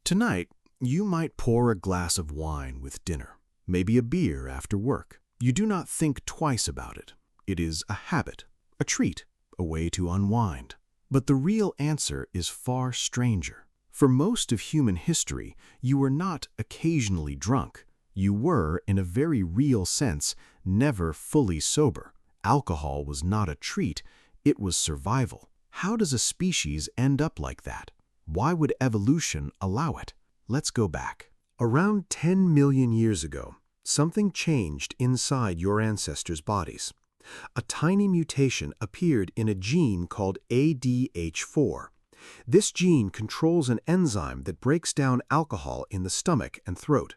Tonight, you might pour a glass of wine with dinner, maybe a beer after work. You do not think twice about it. It is a habit, a treat, a way to unwind. But the real answer is far stranger. For most of human history, you were not occasionally drunk. You were, in a very real sense, never fully sober. Alcohol was not a treat, it was survival. How does a species end up like that? Why would evolution allow it? Let's go back. Around 10 million years ago, something changed inside your ancestors' bodies. A tiny mutation appeared in a gene called ADH4. This gene controls an enzyme that breaks down alcohol in the stomach and throat.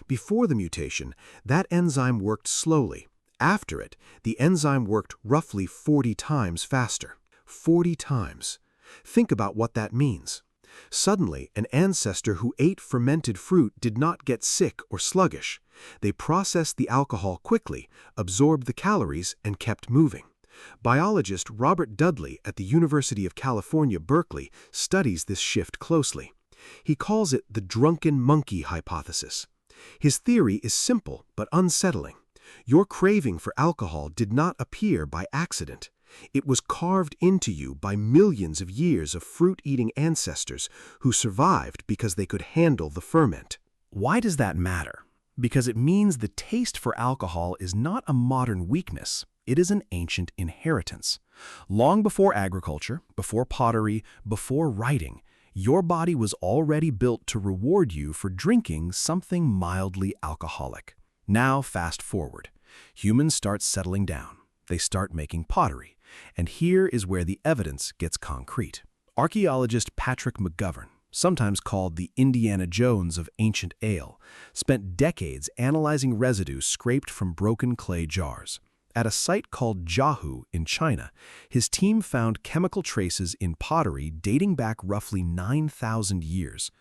Before the mutation, that enzyme worked slowly. After it, the enzyme worked roughly 40 times faster. 40 times. Think about what that means. Suddenly, an ancestor who ate fermented fruit did not get sick or sluggish. They processed the alcohol quickly, absorbed the calories, and kept moving. Biologist Robert Dudley at the University of California, Berkeley, studies this shift closely. He calls it the drunken monkey hypothesis. His theory is simple but unsettling. Your craving for alcohol did not appear by accident. It was carved into you by millions of years of fruit-eating ancestors who survived because they could handle the ferment. Why does that matter? Because it means the taste for alcohol is not a modern weakness. It is an ancient inheritance. Long before agriculture, before pottery, before writing, your body was already built to reward you for drinking something mildly alcoholic. Now, fast forward. Humans start settling down. They start making pottery. And here is where the evidence gets concrete. Archaeologist Patrick McGovern, sometimes called the Indiana Jones of ancient ale, spent decades analyzing residue scraped from broken clay jars. At a site called Jiahu in China, his team found chemical traces in pottery dating back roughly 9,000 years.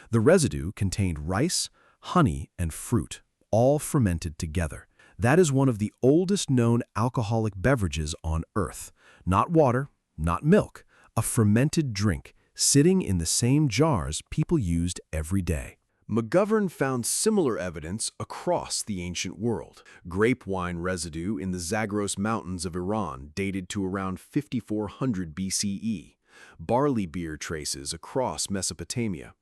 The residue contained rice, honey, and fruit, all fermented together. That is one of the oldest known alcoholic beverages on Earth. Not water, not milk, a fermented drink sitting in the same jars people used every day. McGovern found similar evidence across the ancient world. Grape wine residue in the Zagros Mountains of Iran dated to around 5400 BCE. Barley beer traces across Mesopotamia.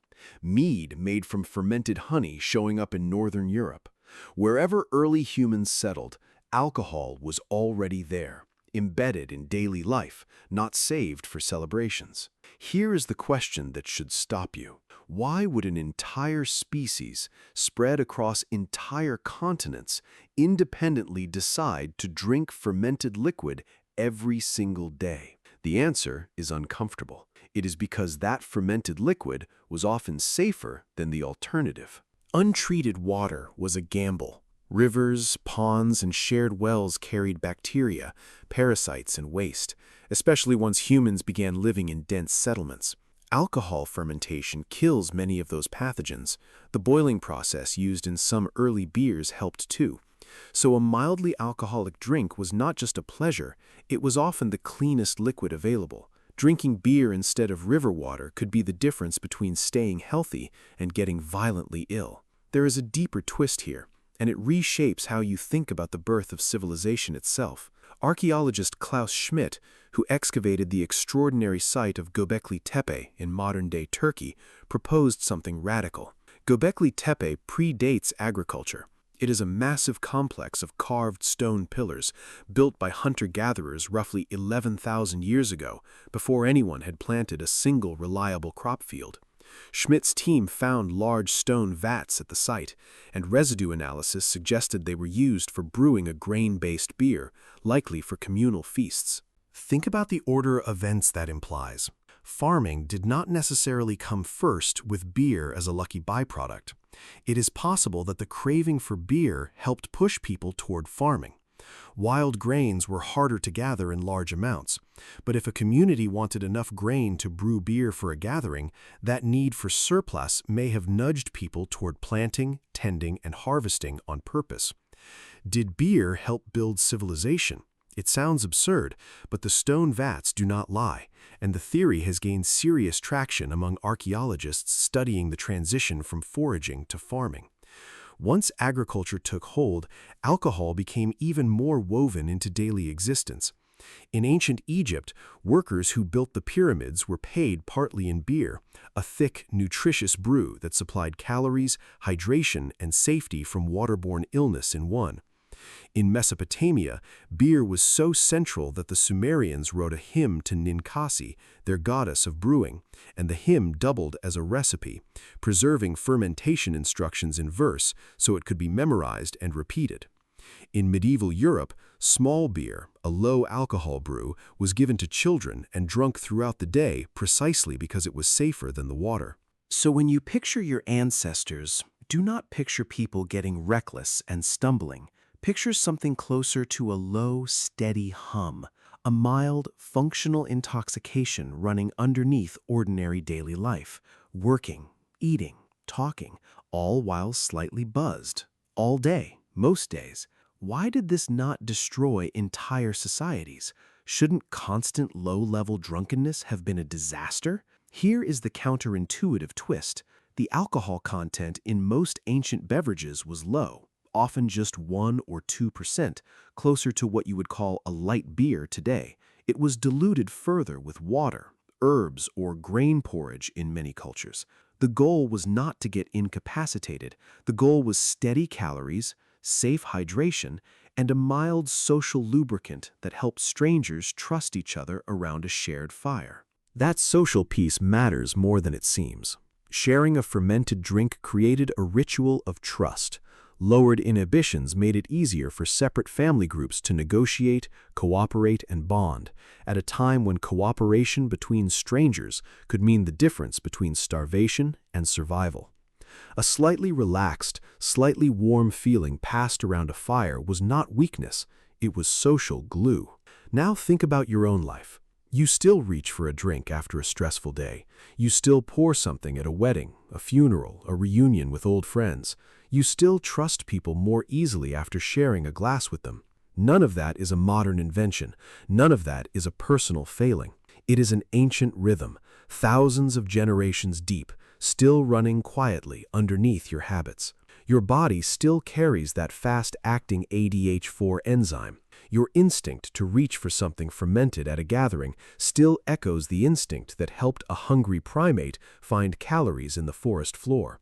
Mead made from fermented honey showing up in northern Europe. Wherever early humans settled, alcohol was already there, embedded in daily life, not saved for celebrations. Here is the question that should stop you. Why would an entire species, spread across entire continents, independently decide to drink fermented liquid every single day? The answer is uncomfortable. It is because that fermented liquid was often safer than the alternative. Untreated water was a gamble. Rivers, ponds, and shared wells carried bacteria, parasites, and waste, especially once humans began living in dense settlements. Alcohol fermentation kills many of those pathogens. The boiling process used in some early beers helped too. So a mildly alcoholic drink was not just a pleasure, it was often the cleanest liquid available. Drinking beer instead of river water could be the difference between staying healthy and getting violently ill. There is a deeper twist here, and it reshapes how you think about the birth of civilization itself. Archaeologist Klaus Schmidt, who excavated the extraordinary site of Göbekli Tepe in modern-day Turkey, proposed something radical. Göbekli Tepe predates agriculture. It is a massive complex of carved stone pillars built by hunter-gatherers roughly 11,000 years ago, before anyone had planted a single reliable crop field. Schmidt's team found large stone vats at the site, and residue analysis suggested they were used for brewing a grain-based beer, likely for communal feasts. Think about the order of events that implies. Farming did not necessarily come first with beer as a lucky byproduct. It is possible that the craving for beer helped push people toward farming. Wild grains were harder to gather in large amounts, but if a community wanted enough grain to brew beer for a gathering, that need for surplus may have nudged people toward planting, tending, and harvesting on purpose. Did beer help build civilization? It sounds absurd, but the stone vats do not lie, and the theory has gained serious traction among archaeologists studying the transition from foraging to farming. Once agriculture took hold, alcohol became even more woven into daily existence. In ancient Egypt, workers who built the pyramids were paid partly in beer, a thick, nutritious brew that supplied calories, hydration, and safety from waterborne illness in one. In Mesopotamia, beer was so central that the Sumerians wrote a hymn to Ninkasi, their goddess of brewing, and the hymn doubled as a recipe, preserving fermentation instructions in verse so it could be memorized and repeated. In medieval Europe, small beer, a low-alcohol brew, was given to children and drunk throughout the day precisely because it was safer than the water. So when you picture your ancestors, do not picture people getting reckless and stumbling. Picture something closer to a low, steady hum, a mild, functional intoxication running underneath ordinary daily life, working, eating, talking, all while slightly buzzed, all day, most days. Why did this not destroy entire societies? Shouldn't constant low-level drunkenness have been a disaster? Here is the counterintuitive twist. The alcohol content in most ancient beverages was low, often just 1 or 2%, closer to what you would call a light beer today. It was diluted further with water, herbs, or grain porridge in many cultures. The goal was not to get incapacitated. The goal was steady calories, safe hydration, and a mild social lubricant that helped strangers trust each other around a shared fire. That social piece matters more than it seems. Sharing a fermented drink created a ritual of trust. Lowered inhibitions made it easier for separate family groups to negotiate, cooperate, and bond, at a time when cooperation between strangers could mean the difference between starvation and survival. A slightly relaxed, slightly warm feeling passed around a fire was not weakness, it was social glue. Now think about your own life. You still reach for a drink after a stressful day. You still pour something at a wedding, a funeral, a reunion with old friends. You still trust people more easily after sharing a glass with them. None of that is a modern invention. None of that is a personal failing. It is an ancient rhythm, thousands of generations deep, still running quietly underneath your habits. Your body still carries that fast-acting ADH4 enzyme. Your instinct to reach for something fermented at a gathering still echoes the instinct that helped a hungry primate find calories in the forest floor.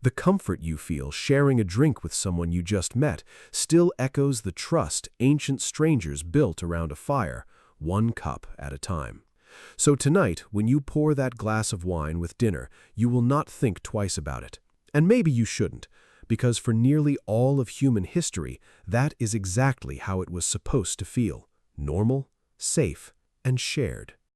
The comfort you feel sharing a drink with someone you just met still echoes the trust ancient strangers built around a fire, one cup at a time. So tonight, when you pour that glass of wine with dinner, you will not think twice about it. And maybe you shouldn't, because for nearly all of human history, that is exactly how it was supposed to feel: normal, safe, and shared.